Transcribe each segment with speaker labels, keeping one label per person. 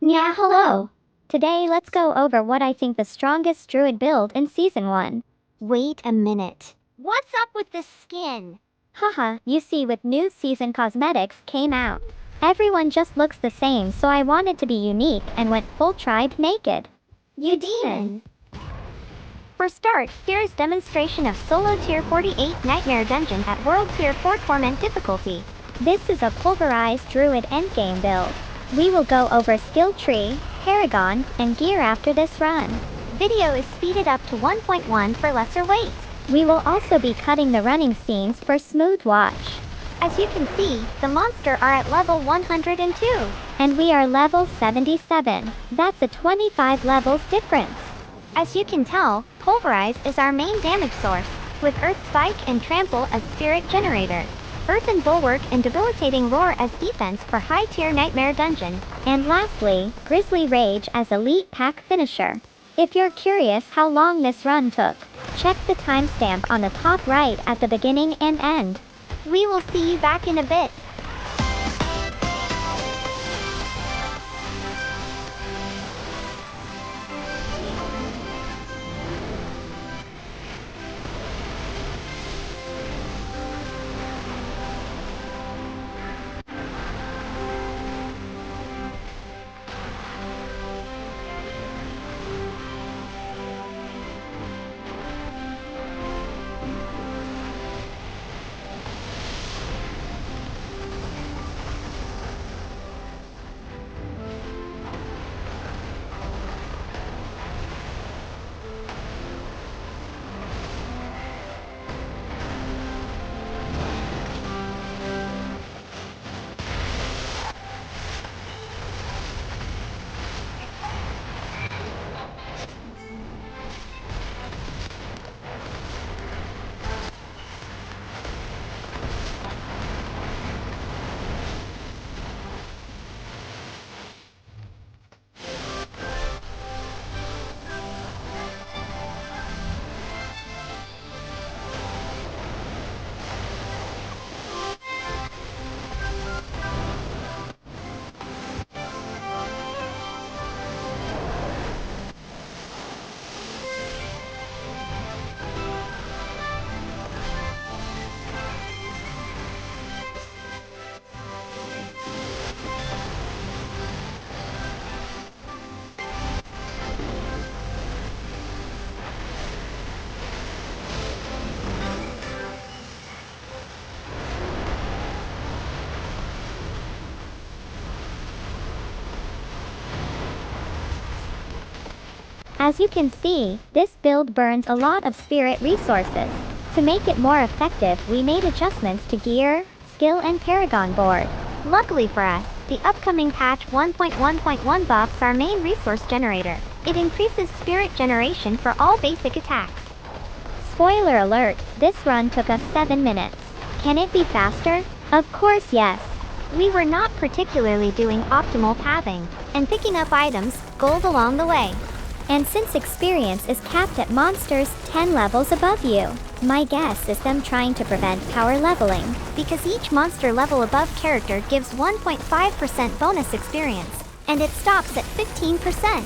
Speaker 1: Yeah, hello. Today let's go over what I think the strongest druid build in Season 1.
Speaker 2: Wait a minute. What's up with this skin?
Speaker 1: Haha, you see with new season cosmetics came out. Everyone just looks the same, so I wanted to be unique and went full tribe naked.
Speaker 2: Eudemon. For start, here is demonstration of solo tier 48 nightmare dungeon at world tier 4 torment difficulty.
Speaker 1: This is a pulverized druid endgame build. We will go over skill tree, Paragon, and gear after this run.
Speaker 2: Video is speeded up to 1.1 for lesser weight.
Speaker 1: We will also be cutting the running scenes for smooth watch.
Speaker 2: As you can see, the monster are at level 102.
Speaker 1: And we are level 77. That's a 25 levels difference.
Speaker 2: As you can tell, Pulverize is our main damage source, with Earth Spike and Trample as spirit generator. Earthen Bulwark and Debilitating Roar as defense for high tier nightmare dungeon.
Speaker 1: And lastly, Grizzly Rage as elite pack finisher. If you're curious how long this run took, check the timestamp on the top right at the beginning and end.
Speaker 2: We will see you back in a bit.
Speaker 1: As you can see, this build burns a lot of spirit resources. To make it more effective, we made adjustments to gear, skill, and Paragon board.
Speaker 2: Luckily for us, the upcoming patch 1.1.1 buffs our main resource generator. It increases spirit generation for all basic attacks.
Speaker 1: Spoiler alert, this run took us 7 minutes. Can it be faster? Of course yes.
Speaker 2: We were not particularly doing optimal pathing, and picking up items, gold along the way.
Speaker 1: And since experience is capped at monsters 10 levels above you, my guess is them trying to prevent power leveling.
Speaker 2: Because each monster level above character gives 1.5% bonus experience, and it stops at 15%.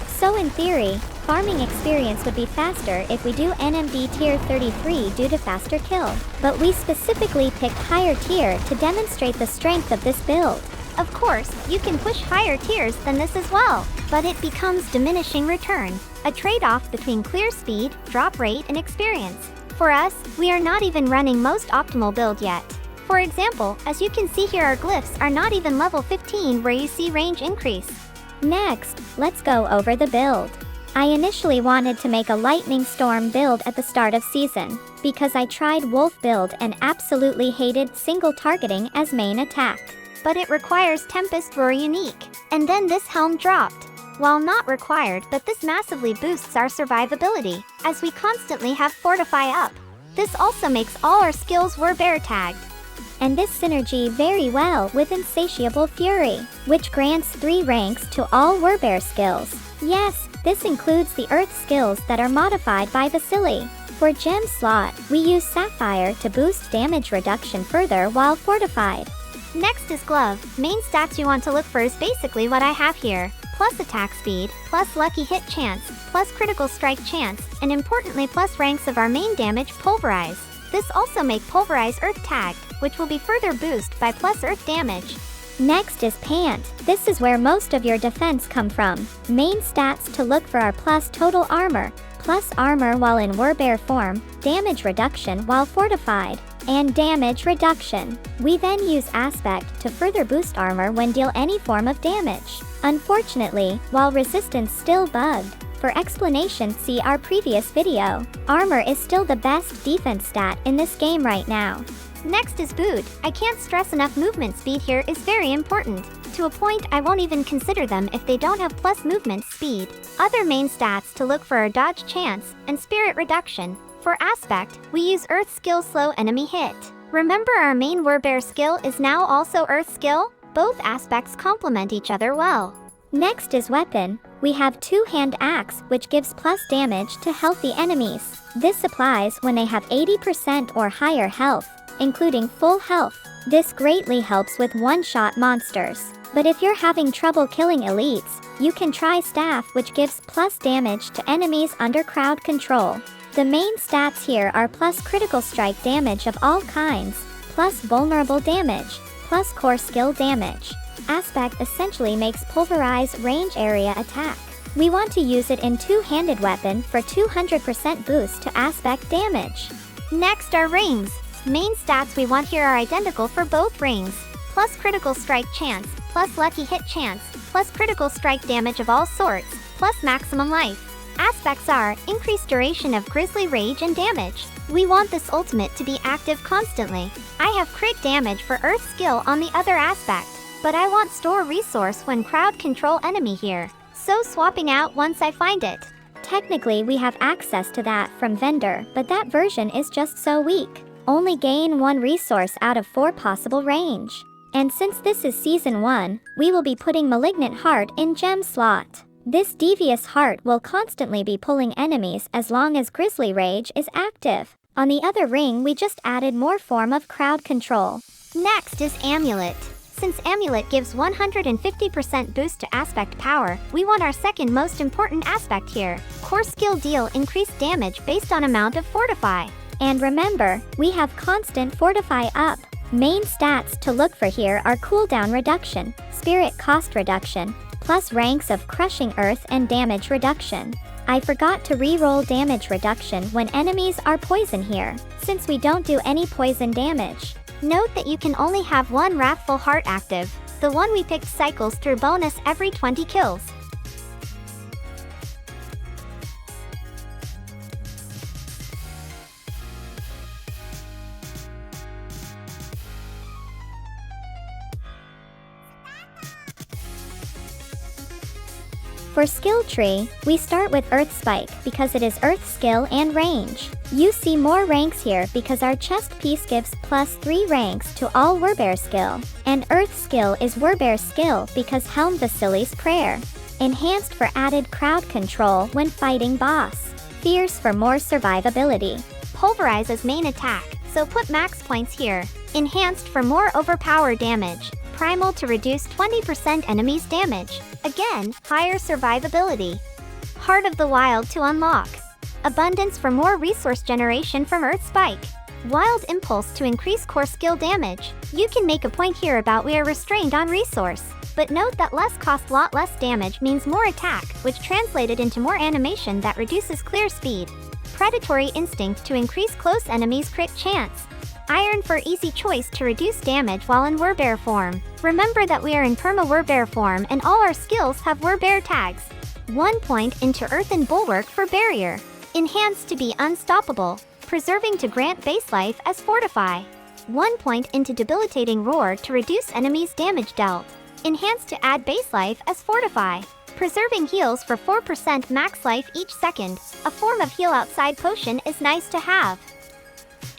Speaker 1: So in theory, farming experience would be faster if we do NMD tier 33 due to faster kill. But we specifically picked higher tier to demonstrate the strength of this build.
Speaker 2: Of course, you can push higher tiers than this as well, but it becomes diminishing return, a trade-off between clear speed, drop rate, and experience. For us, we are not even running most optimal build yet. For example, as you can see here, our glyphs are not even level 15 where you see range increase.
Speaker 1: Next, let's go over the build. I initially wanted to make a lightning storm build at the start of season, because I tried wolf build and absolutely hated single targeting as main attack.
Speaker 2: But it requires Tempest Roar unique, and then this helm dropped. While not required, but this massively boosts our survivability, as we constantly have Fortify up. This also makes all our skills were bear tagged.
Speaker 1: And this synergy very well with Insatiable Fury, which grants 3 ranks to all Werbear skills. Yes, this includes the Earth skills that are modified by Vasily. For gem slot, we use Sapphire to boost damage reduction further while fortified.
Speaker 2: Next is Glove. Main stats you want to look for is basically what I have here. plus attack speed, plus lucky hit chance, plus critical strike chance, and importantly plus ranks of our main damage Pulverize. This also make Pulverize Earth tagged, which will be further boosted by plus Earth damage.
Speaker 1: Next is Pant. This is where most of your defense come from. Main stats to look for are plus total armor, plus armor while in warbear form, damage reduction while fortified, and damage reduction. We then use aspect to further boost armor when deal any form of damage. Unfortunately, while resistance still bugged, for explanation see our previous video. Armor is still the best defense stat in this game right now.
Speaker 2: Next is boot. I can't stress enough movement speed here is very important. To a point I won't even consider them if they don't have plus movement speed. Other main stats to look for are dodge chance and spirit reduction. For aspect, we use earth skill slow enemy hit. Remember our main warbear skill is now also earth skill? Both aspects complement each other well.
Speaker 1: Next is weapon. We have two-hand axe which gives plus damage to healthy enemies. This applies when they have 80% or higher health, including full health. This greatly helps with one-shot monsters. But if you're having trouble killing elites, you can try staff which gives plus damage to enemies under crowd control. The main stats here are plus critical strike damage of all kinds, plus vulnerable damage, plus core skill damage. Aspect essentially makes Pulverize range area attack. We want to use it in two-handed weapon for 200% boost to aspect damage.
Speaker 2: Next are rings. Main stats we want here are identical for both rings. Plus critical strike chance, plus lucky hit chance, plus critical strike damage of all sorts, plus maximum life. Aspects are increased duration of Grizzly Rage and damage. We want this ultimate to be active constantly. I have crit damage for Earth skill on the other aspect, but I want store resource when crowd control enemy here, so swapping out once I find it.
Speaker 1: Technically we have access to that from vendor, but that version is just so weak. Only gain 1 resource out of 4 possible range. And since this is season 1, we will be putting Malignant Heart in gem slot. This devious heart will constantly be pulling enemies as long as Grizzly Rage is active. On the other ring we just added more form of crowd control.
Speaker 2: Next is Amulet. Since Amulet gives 150% boost to aspect power, we want our second most important aspect here. Core skill deal increased damage based on amount of fortify.
Speaker 1: And remember, we have constant fortify up. Main stats to look for here are cooldown reduction, spirit cost reduction, plus ranks of crushing earth and damage reduction. I forgot to re-roll damage reduction when enemies are poison here, since we don't do any poison damage.
Speaker 2: Note that you can only have 1 Wrathful Heart active. The one we picked cycles through bonus every 20 kills.
Speaker 1: For skill tree, we start with Earth Spike because it is Earth skill and range. You see more ranks here because our chest piece gives plus 3 ranks to all warbear skill, and Earth skill is warbear skill because Helm Vasily's Prayer. Enhanced for added crowd control when fighting boss. Fierce for more survivability.
Speaker 2: Pulverize as main attack, so put max points here. Enhanced for more overpower damage. Primal to reduce 20% enemies damage. Again, higher survivability. Heart of the Wild to unlock. Abundance for more resource generation from Earth Spike. Wild Impulse to increase core skill damage. You can make a point here about we are restrained on resource. But note that less cost lot less damage means more attack, which translated into more animation that reduces clear speed. Predatory Instinct to increase close enemies crit chance. Iron for easy choice to reduce damage while in warbear form. Remember that we are in perma warbear form and all our skills have warbear tags. 1 point into Earthen Bulwark for barrier. Enhanced to be unstoppable. Preserving to grant base life as fortify. 1 point into Debilitating Roar to reduce enemies damage dealt. Enhanced to add base life as fortify. Preserving heals for 4% max life each second. A form of heal outside potion is nice to have.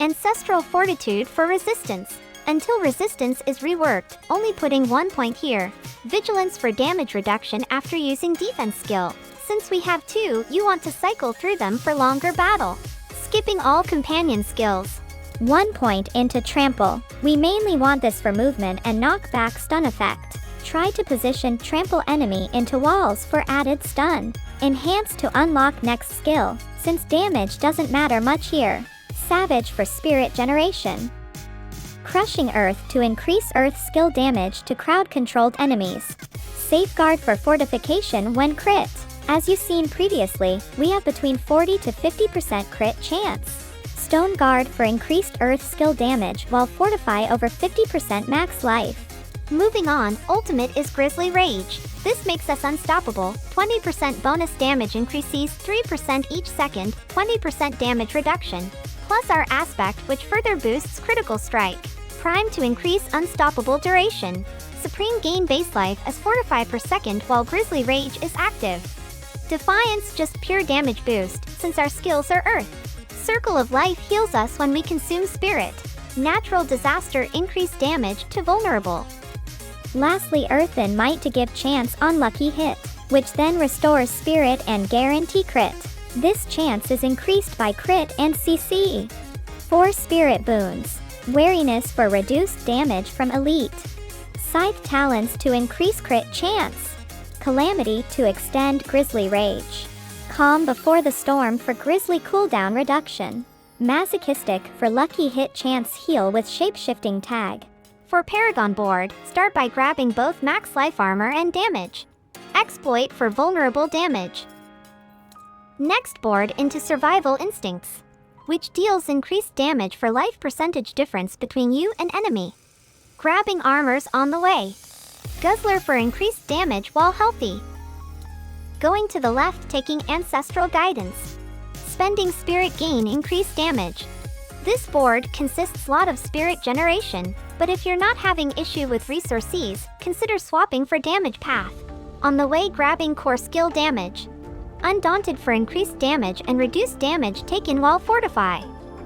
Speaker 2: Ancestral Fortitude for resistance. Until resistance is reworked, only putting 1 point here. Vigilance for damage reduction after using defense skill. Since we have 2, you want to cycle through them for longer battle. Skipping all companion skills.
Speaker 1: 1 point into Trample. We mainly want this for movement and knockback stun effect. Try to position trample enemy into walls for added stun. Enhance to unlock next skill, since damage doesn't matter much here. Savage for spirit generation. Crushing Earth to increase Earth skill damage to crowd-controlled enemies. Safeguard for fortification when crit. As you've seen previously, we have between 40 to 50% crit chance. Stone Guard for increased Earth skill damage while fortify over 50% max life.
Speaker 2: Moving on, ultimate is Grizzly Rage. This makes us unstoppable. 20% bonus damage increases 3% each second, 20% damage reduction. Plus our aspect, which further boosts critical strike. Prime to increase unstoppable duration. Supreme gain base life as fortify per second while Grizzly Rage is active. Defiance just pure damage boost, since our skills are Earth. Circle of Life heals us when we consume Spirit. Natural Disaster increase damage to vulnerable.
Speaker 1: Lastly, Earthen Might to give chance on lucky hit, which then restores Spirit and guarantee crit. This chance is increased by crit and CC. 4 Spirit Boons. Wariness for reduced damage from elite. Scythe Talons to increase crit chance. Calamity to extend Grizzly Rage. Calm Before the Storm for Grizzly cooldown reduction. Masochistic for lucky hit chance heal with shapeshifting tag.
Speaker 2: For Paragon board, start by grabbing both max life armor and damage. Exploit for vulnerable damage. Next board into Survival Instincts, which deals increased damage for life percentage difference between you and enemy. Grabbing armors on the way. Guzzler for increased damage while healthy. Going to the left, taking Ancestral Guidance. Spending Spirit gain increased damage. This board consists lot of spirit generation, but if you're not having issue with resources, consider swapping for damage path. On the way, grabbing core skill damage. Undaunted for increased damage and reduced damage taken while fortify.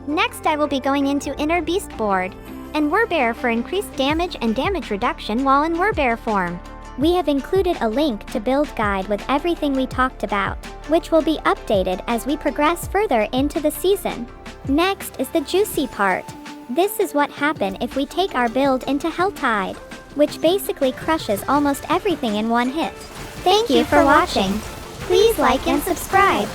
Speaker 2: Next I will be going into Inner Beast board, and Werbear for increased damage and damage reduction while in Werbear form.
Speaker 1: We have included a link to build guide with everything we talked about, which will be updated as we progress further into the season. Next is the juicy part. This is what happens if we take our build into Helltide, which basically crushes almost everything in one hit.
Speaker 2: Thank you for watching. Please like and subscribe.